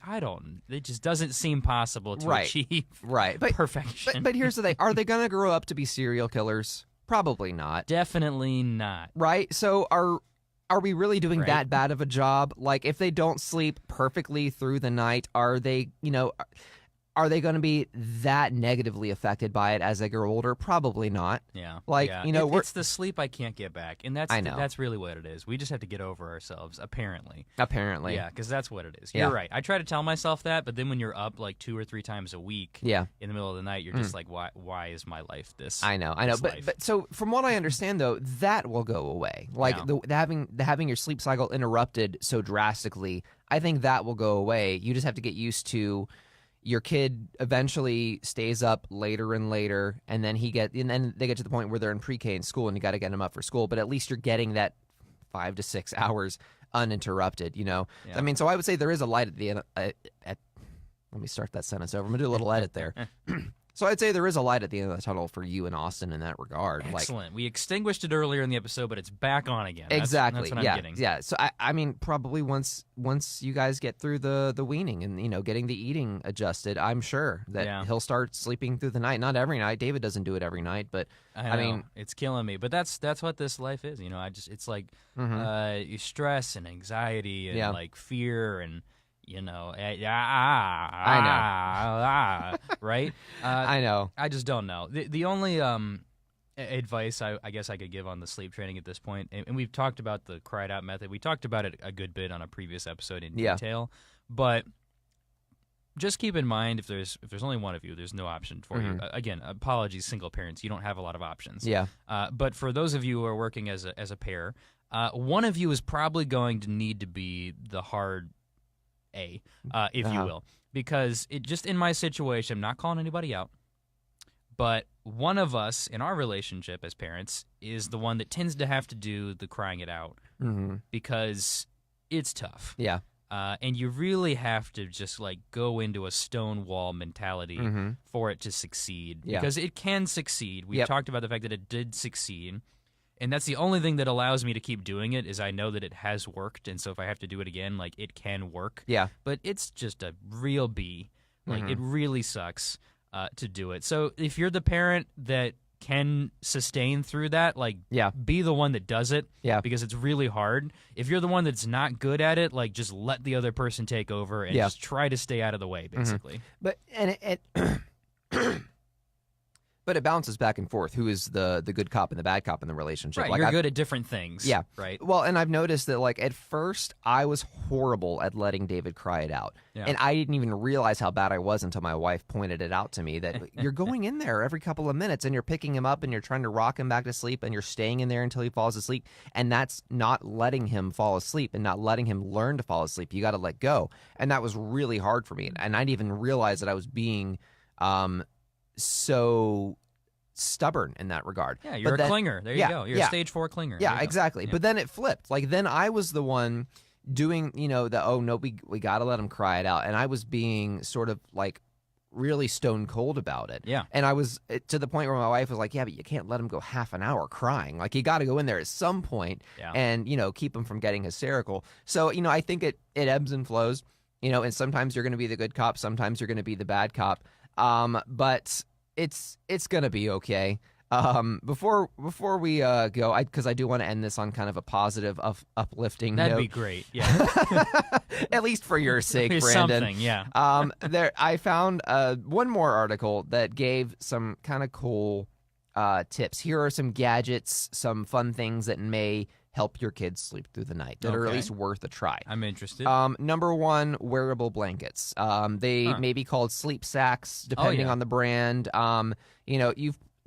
it just doesn't seem possible to achieve perfection. But here's the thing. Are they going to grow up to be serial killers? Probably not. Definitely not. Right? So are we really doing that bad of a job? Like, if they don't sleep perfectly through the night, are they going to be that negatively affected by it as they grow older? Probably not. Yeah. Like, it's the sleep I can't get back. And that's really what it is. We just have to get over ourselves, apparently. Apparently. Yeah, because that's what it is. You're right. I try to tell myself that, but then when you're up like 2 or 3 times a week in the middle of the night, you're just like, why is my life this? I know. But so from what I understand, though, that will go away. Like having your sleep cycle interrupted so drastically, I think that will go away. You just have to get used to your kid eventually stays up later and later, and then they get to the point where they're in pre-K in school, and you got to get them up for school. But at least you're getting that 5 to 6 hours uninterrupted. Yeah. I mean, so I would say there is a light at the end. Let me start that sentence over. I'm gonna do a little edit there. So I'd say there is a light at the end of the tunnel for you and Austin in that regard. Excellent. We extinguished it earlier in the episode, but it's back on again. Exactly. That's what I'm getting. Yeah. So I mean, probably once you guys get through the weaning and getting the eating adjusted, I'm sure that he'll start sleeping through the night. Not every night. David doesn't do it every night, but I mean, it's killing me. But that's what this life is. It's like stress and anxiety and like fear and. I know. Right? I know. I just don't know. The only advice I guess I could give on the sleep training at this point, and we've talked about the cried out method. We talked about it a good bit on a previous episode in detail, but just keep in mind if there's only one of you, there's no option for you. Again, apologies, single parents, you don't have a lot of options. Yeah. But for those of you who are working as a pair, one of you is probably going to need to be the hard A, if you will, because it just in my situation, I'm not calling anybody out, but one of us in our relationship as parents is the one that tends to have to do the crying it out because it's tough. Yeah. And you really have to just like go into a stonewall mentality for it to succeed because it can succeed. We've talked about the fact that it did succeed. And that's the only thing that allows me to keep doing it is I know that it has worked. And so if I have to do it again, like it can work. Yeah. But it's just a real B. Like it really sucks to do it. So if you're the parent that can sustain through that, like be the one that does it because it's really hard. If you're the one that's not good at it, like just let the other person take over and just try to stay out of the way, basically. But it but it bounces back and forth. Who is the good cop and the bad cop in the relationship? Right, like you're good at different things. Yeah, right. Well, and I've noticed that like at first I was horrible at letting David cry it out, and I didn't even realize how bad I was until my wife pointed it out to me. That you're going in there every couple of minutes and you're picking him up and you're trying to rock him back to sleep and you're staying in there until he falls asleep, and that's not letting him fall asleep and not letting him learn to fall asleep. You got to let go, and that was really hard for me, and I didn't even realize that I was being so stubborn in that regard. Yeah, you're a clinger. There you go. You're a stage 4 clinger. Yeah, exactly. Yeah. But then it flipped. Like then I was the one doing, we got to let him cry it out. And I was being sort of like really stone cold about it. Yeah. And I was to the point where my wife was like, yeah, but you can't let him go half an hour crying. Like you got to go in there at some point and, keep him from getting hysterical. So, I think it ebbs and flows, and sometimes you're going to be the good cop. Sometimes you're going to be the bad cop. But it's gonna be okay. Before we go, because I do want to end this on kind of a positive, uplifting That'd note. Be great. Yeah. At least for your sake, Brandon. Something, yeah. I found one more article that gave some kind of cool tips. Here are some gadgets, some fun things that may help your kids sleep through the night that are at least worth a try. I'm interested. Number one, wearable blankets. They may be called sleep sacks, depending on the brand.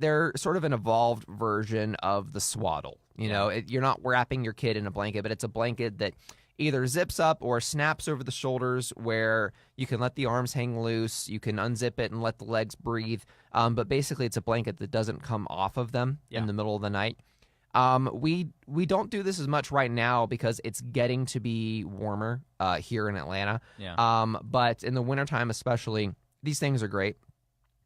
They're sort of an evolved version of the swaddle. You're not wrapping your kid in a blanket, but it's a blanket that either zips up or snaps over the shoulders where you can let the arms hang loose, you can unzip it and let the legs breathe. But basically it's a blanket that doesn't come off of them in the middle of the night. We don't do this as much right now because it's getting to be warmer here in Atlanta. Yeah. But in the wintertime especially, these things are great.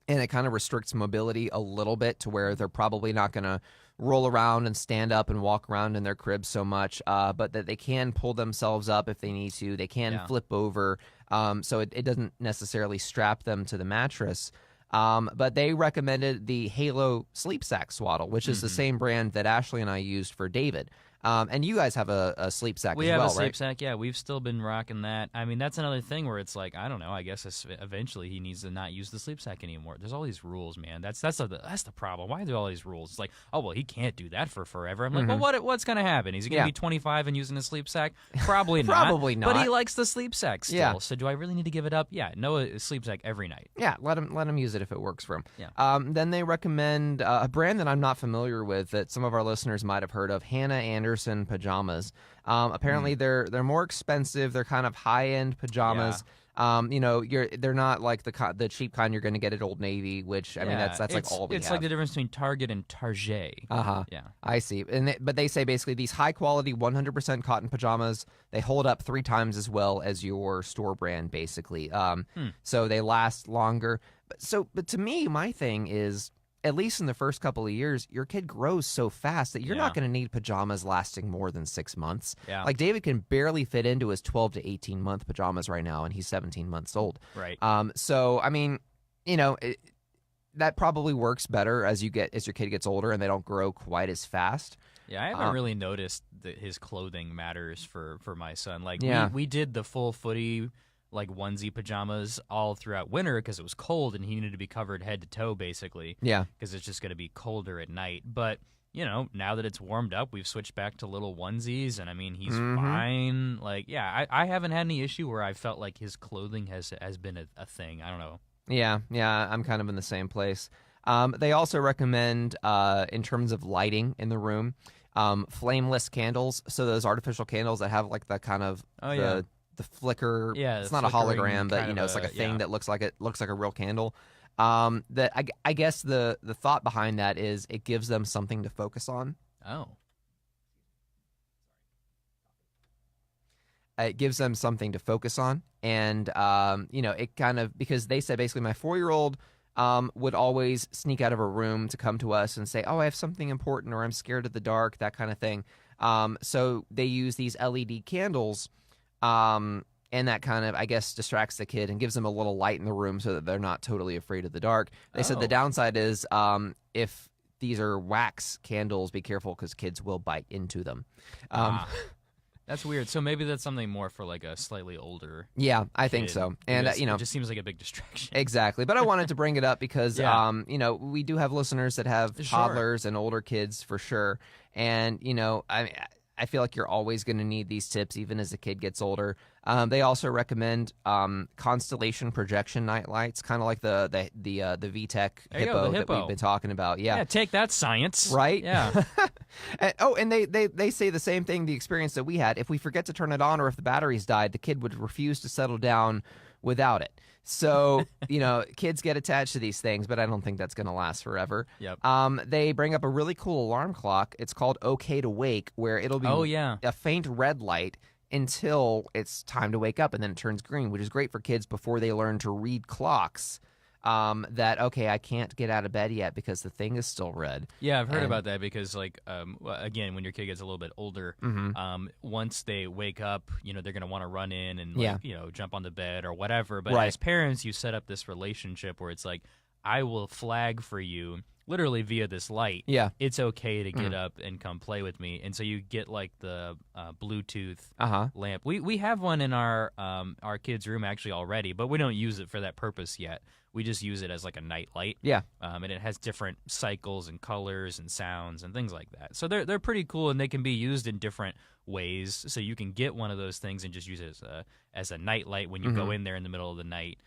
And it kind of restricts mobility a little bit to where they're probably not going to roll around and stand up and walk around in their cribs so much, but that they can pull themselves up if they need to. They can flip over, so it doesn't necessarily strap them to the mattress. But they recommended the Halo Sleep Sack Swaddle, which is the same brand that Ashley and I used for David. And you guys have a sleep sack as well, right? We have a sleep sack, yeah. We've still been rocking that. I mean, that's another thing where it's like, I don't know, I guess eventually he needs to not use the sleep sack anymore. There's all these rules, man. That's the problem. Why are there all these rules? It's like, oh, well, he can't do that for forever. I'm like, well, what's going to happen? Is he going to be 25 and using a sleep sack? Probably not. Probably not. But he likes the sleep sack still. Yeah. So do I really need to give it up? Yeah, no, a sleep sack every night. Yeah, let him use it if it works for him. Yeah. Then they recommend a brand that I'm not familiar with that some of our listeners might have heard of, Hannah Anderson Pajamas. Apparently they're more expensive. They're kind of high-end pajamas. They're not like the cheap kind you're going to get at Old Navy, which I mean that's like all we have. It's like the difference between Target and Target. Yeah, I see. But they say basically these high-quality 100% cotton pajamas, they hold up 3 times as well as your store brand, basically. So they last longer. But to me, my thing is, at least in the first couple of years, your kid grows so fast that you're not going to need pajamas lasting more than 6 months. Yeah. Like David can barely fit into his 12 to 18 month pajamas right now, and he's 17 months old. Right. So I mean, that probably works better as your kid gets older and they don't grow quite as fast. Yeah, I haven't really noticed that his clothing matters for my son. Like we did the full footy like onesie pajamas all throughout winter because it was cold and he needed to be covered head to toe basically. Yeah. Because it's just going to be colder at night. But, now that it's warmed up, we've switched back to little onesies and I mean, he's fine. Like, yeah, I haven't had any issue where I felt like his clothing has been a thing. I don't know. Yeah, I'm kind of in the same place. They also recommend, in terms of lighting in the room, flameless candles. So those artificial candles that have like the kind of the flicker. Yeah, it's not a hologram, but it's like a thing that looks like a real candle. I guess the thought behind that is it gives them something to focus on. Oh. It gives them something to focus on, and it kind of, because they said basically my 4-year-old would always sneak out of her room to come to us and say, "Oh, I have something important," or "I'm scared of the dark," that kind of thing. So they use these LED candles, and that kind of, I guess, distracts the kid and gives them a little light in the room so that they're not totally afraid of the dark. They said the downside is if these are wax candles, be careful because kids will bite into them. That's weird. So maybe that's something more for like a slightly older. Yeah, I think so. And it just seems like a big distraction. Exactly. But I wanted to bring it up because we do have listeners that have toddlers and older kids for sure. And I feel like you're always going to need these tips even as a kid gets older. They also recommend constellation projection night lights, kind of like the VTech hippo that we've been talking about. Yeah, take that, science. Right? Yeah. and they say the same thing, the experience that we had. If we forget to turn it on or if the batteries died, the kid would refuse to settle down without it. So, kids get attached to these things, but I don't think that's going to last forever. Yep. They bring up a really cool alarm clock. It's called OK to Wake, where it'll be a faint red light until it's time to wake up, and then it turns green, which is great for kids before they learn to read clocks. That, okay, I can't get out of bed yet because the thing is still red. Yeah, I've heard about that because, again, when your kid gets a little bit older, once they wake up, they're going to want to run in and, jump on the bed or whatever. But as parents, you set up this relationship where it's like, I will flag for you literally via this light. Yeah. It's okay to get up and come play with me. And so you get like the Bluetooth lamp. We have one in our kids' room actually already, but we don't use it for that purpose yet. We just use it as like a night light. Yeah. And it has different cycles and colors and sounds and things like that. So they're pretty cool, and they can be used in different ways. So you can get one of those things and just use it as a night light when you go in there in the middle of the night.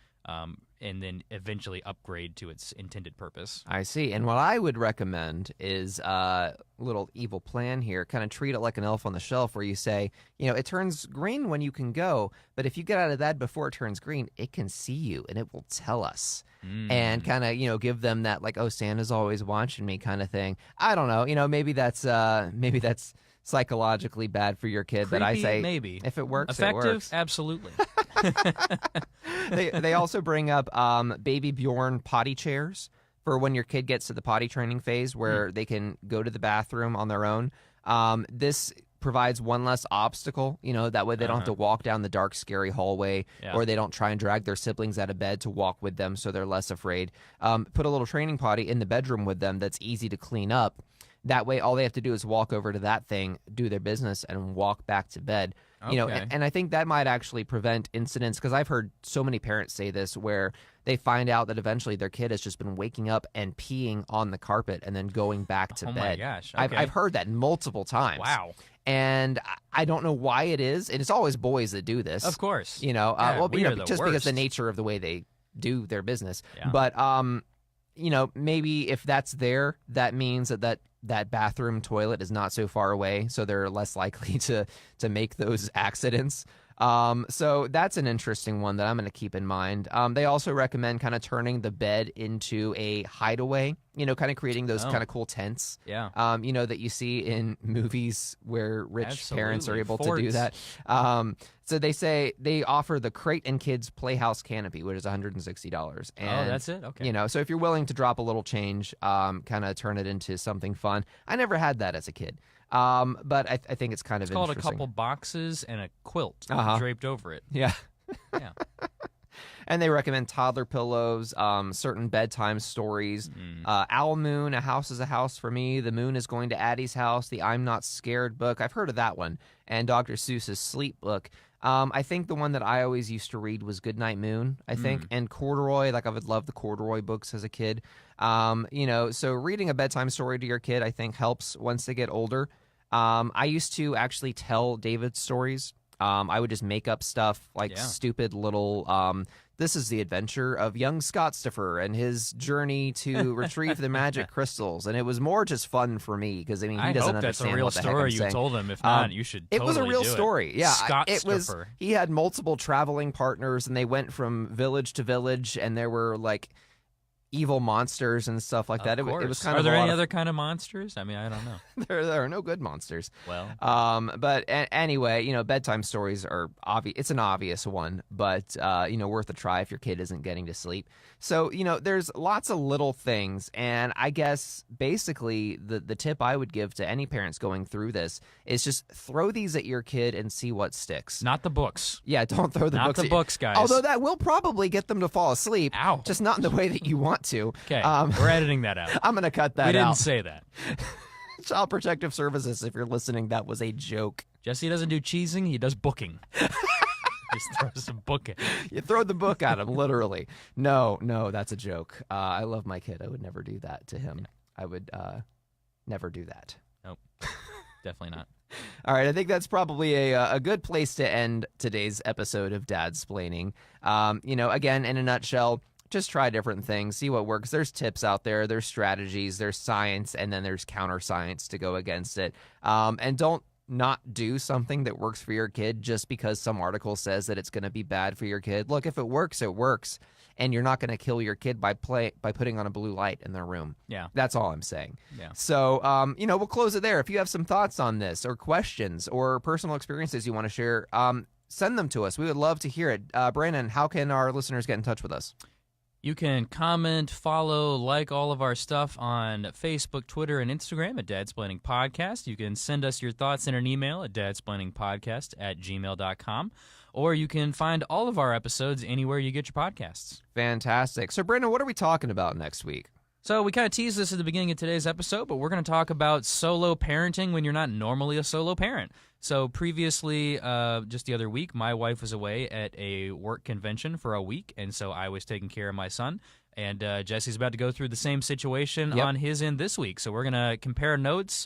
And then eventually upgrade to its intended purpose. I see. And what I would recommend is a little evil plan here. Kind of treat it like an elf on the shelf where you say, it turns green when you can go, but if you get out of bed before it turns green, it can see you and it will tell us. And kind of, give them that like, oh, Santa's always watching me kind of thing. I don't know. Maybe that's psychologically bad for your kid, Creepy, but I say maybe. If it works, effective, it works. Absolutely. They also bring up Baby Bjorn potty chairs for when your kid gets to the potty training phase where they can go to the bathroom on their own. This provides one less obstacle, that way they don't have to walk down the dark, scary hallway, or they don't try and drag their siblings out of bed to walk with them so they're less afraid. Put a little training potty in the bedroom with them that's easy to clean up. That way, all they have to do is walk over to that thing, do their business, and walk back to bed. Okay. And I think that might actually prevent incidents, because I've heard so many parents say this, where they find out that eventually their kid has just been waking up and peeing on the carpet and then going back to bed. Oh my gosh! Okay. I've heard that multiple times. Wow. And I don't know why it is, and it's always boys that do this. Of course. Just because the nature of the way they do their business. Yeah. But maybe if that's there, that means that bathroom toilet is not so far away, so they're less likely to make those accidents. So that's an interesting one that I'm going to keep in mind. They also recommend kind of turning the bed into a hideaway, kind of creating those kind of cool tents. Yeah. That you see in movies where rich parents are able Forts. to do that. So they say they offer the Crate and Kids Playhouse Canopy, which is $160. And, that's it? Okay. So if you're willing to drop a little change, kind of turn it into something fun. I never had that as a kid. But I think it's kind of called interesting. a couple boxes and a quilt draped over it. Yeah. Yeah. And they recommend toddler pillows, certain bedtime stories. Owl Moon, A House is a House for Me. The Moon is Going to Addie's House. The I'm Not Scared book. I've heard of that one. And Dr. Seuss's Sleep book. I think the one that I always used to read was Goodnight Moon, I think. And Corduroy. Like, I would love the Corduroy books as a kid. So reading a bedtime story to your kid, I think, helps once they get older. I used to actually tell David stories. I would just make up stuff like stupid little this is the adventure of young Scottstopher and his journey to retrieve the magic crystals. And it was more just fun for me because, he doesn't understand what the heck I'm saying. I hope that's a real story you told him. If not, you should totally do it. It was a real story, yeah. Scottstopher. He had multiple traveling partners, and they went from village to village, and there were, like, evil monsters and stuff like that. It was kind of. Are there any other kind of monsters? I mean, I don't know. There are no good monsters. Well, but anyway, bedtime stories are obvious. It's an obvious one, but worth a try if your kid isn't getting to sleep. So there's lots of little things, and I guess basically the tip I would give to any parents going through this is just throw these at your kid and see what sticks. Not the books. Yeah, don't throw the books. Not the books, guys. Although that will probably get them to fall asleep. Ow. Just not in the way that you want to. Okay, we're editing that out. I'm going to cut that out. We didn't say that. Child Protective Services, if you're listening, that was a joke. Jesse doesn't do cheesing, he does booking. Just throws a book at him. You throw the book at him, literally. No, that's a joke. I love my kid. I would never do that to him. I would never do that. Nope, definitely not. All right, I think that's probably a good place to end today's episode of Dadsplaining. Again, in a nutshell, just try different things, see what works. There's tips out there, there's strategies, there's science, and then there's counter science to go against it. And don't not do something that works for your kid just because some article says that it's going to be bad for your kid. Look, if it works, it works. And you're not going to kill your kid by putting on a blue light in their room. Yeah. That's all I'm saying. Yeah. So, we'll close it there. If you have some thoughts on this or questions or personal experiences you want to share, send them to us. We would love to hear it. Brandon, how can our listeners get in touch with us? You can comment, follow, like all of our stuff on Facebook, Twitter, and Instagram at Dadsplaining Podcast. You can send us your thoughts in an email at dadsplainingpodcast@gmail.com. Or you can find all of our episodes anywhere you get your podcasts. Fantastic. So, Brandon, what are we talking about next week? So we kind of teased this at the beginning of today's episode, but we're going to talk about solo parenting when you're not normally a solo parent. So previously, just the other week, my wife was away at a work convention for a week, and so I was taking care of my son. And Jesse's about to go through the same situation on his end this week. So we're going to compare notes,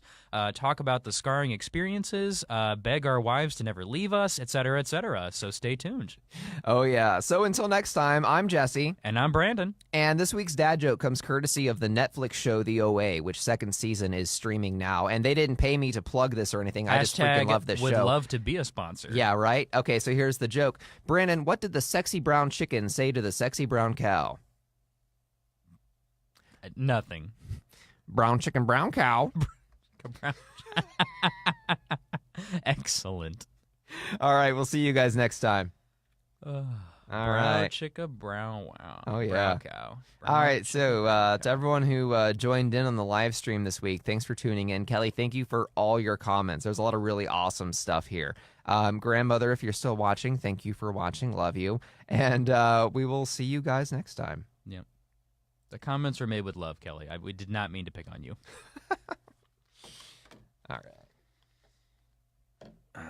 talk about the scarring experiences, beg our wives to never leave us, et cetera, et cetera. So stay tuned. Oh, yeah. So until next time, I'm Jesse. And I'm Brandon. And this week's dad joke comes courtesy of the Netflix show The OA, which second season is streaming now. And they didn't pay me to plug this or anything. I just freaking love this would show. Love to be a sponsor. Yeah, right? Okay, so here's the joke. Brandon, what did the sexy brown chicken say to the sexy brown cow? Nothing. Brown chicken, brown cow. Excellent. All right, we'll see you guys next time. All right. Chicka, brown wow. Oh, yeah. Brown cow. Brown All right, so cow. to everyone who joined in on the live stream this week, thanks for tuning in. Kelly, thank you for all your comments. There's a lot of really awesome stuff here. Grandmother, if you're still watching, thank you for watching. Love you. And we will see you guys next time. Yep. The comments were made with love, Kelly. We did not mean to pick on you. All right.